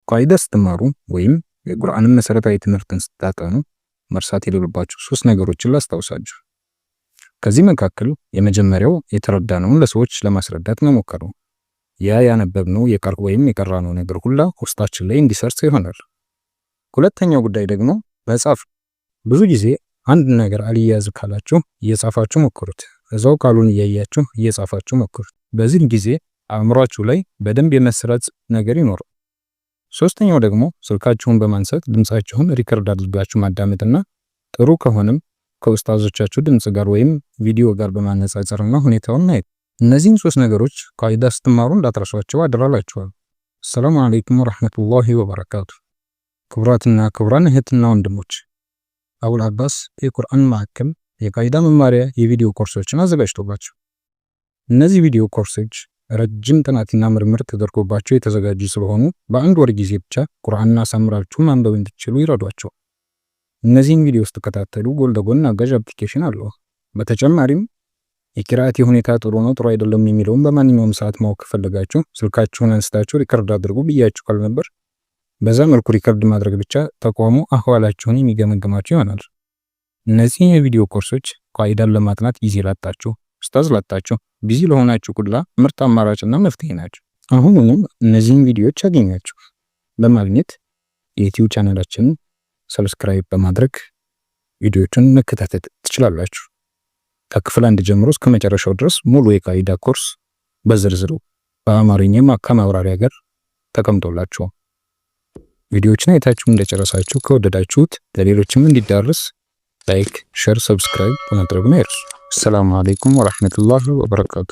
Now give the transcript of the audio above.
ቃይዳ ስትማሩ ወይም የቁርአንን መሰረታዊ ትምህርትን ስታጠኑ መርሳት የሌለባችሁ 3 ነገሮችን ላስታውሳችሁ። ከዚህ መካከል የመጀመሪያው የተረዳነውን ለሰዎች ለማስረዳት መሞከር ነው። ያ ያነበብነው የቀራነው ነገር ሁላ ውስጣችን ላይ እንዲሰርጽ ይሆናል። ሁለተኛው ጉዳይ ደግሞ መጻፍ። ብዙ ጊዜ አንድ ነገር አልያዝ ካላችሁ እየጻፋችሁ ሞክሩት። እዛው ቃሉን እያያችሁ እየጻፋችሁ ሞክሩት። በዚህ ጊዜ አእምሯችሁ ላይ በደንብ የመስራት ነገር ይኖራል። ሶስተኛው ደግሞ ስልካችሁን በማንሳት ድምጻችሁን ሪከርድ አድርጋችሁ ማዳመጥና ጥሩ ከሆነም ከኡስታዞቻችሁ ድምጽ ጋር ወይም ቪዲዮ ጋር በማነጻጸርና ሁኔታውን ማየት። እነዚህን 3 ነገሮች ቃይዳ ስትማሩ እንዳትረሷቸው አደራላችኋለሁ። ሰላም አለይኩም ወራህመቱላሂ ወበረካቱ። ክቡራትና ክቡራን እህትና ወንድሞች አቡል አባስ የቁርአን ማዕከል የቃይዳ መማሪያ የቪዲዮ ኮርሶችን አዘጋጅቶባችሁ እነዚህ ቪዲዮ ኮርሶች ረጅም ጥናትና ምርምር ተደርጎባቸው የተዘጋጁ ስለሆኑ በአንድ ወር ጊዜ ብቻ ቁርአንን አሳምራችሁ ማንበብ እንድትችሉ ይረዷቸው። እነዚህን ቪዲዮ ስትከታተሉ ጎን ለጎን አጋዥ አፕሊኬሽን አለው። በተጨማሪም የቂራአት ሁኔታ ጥሩ ነው ጥሩ አይደለም የሚለውን በማንኛውም ሰዓት ማወቅ ፈልጋችሁ ስልካችሁን አንስታችሁ ሪከርድ አድርጉ ብያችሁ ካልነበር በዛ መልኩ ሪከርድ ማድረግ ብቻ ተቋሙ አህዋላችሁን የሚገመግማችሁ ይሆናል። እነዚህ የቪዲዮ ኮርሶች ቃይዳን ለማጥናት ጊዜ ላጣችሁ፣ ኡስታዝ ላጣችሁ፣ ቢዚ ለሆናችሁ ሁላ ምርጥ አማራጭና መፍትሄ ናቸው። አሁንም እነዚህን ቪዲዮዎች ያገኛችሁ በማግኘት የዩቲዩብ ቻናላችንን ሰብስክራይብ በማድረግ ቪዲዮዎችን መከታተል ትችላላችሁ። ከክፍል 1 ጀምሮ እስከ መጨረሻው ድረስ ሙሉ የቃይዳ ኮርስ በዝርዝሩ በአማርኛም ከማብራሪያ ጋር ተቀምጦላችሁ ቪዲዮዎችን አይታችሁ እንደጨረሳችሁ ከወደዳችሁት ለሌሎችም እንዲዳረስ ላይክ፣ ሼር፣ ሰብስክራይብ በማድረግ ነው። ሰላም አለይኩም ወራህመቱላሂ ወበረካቱ።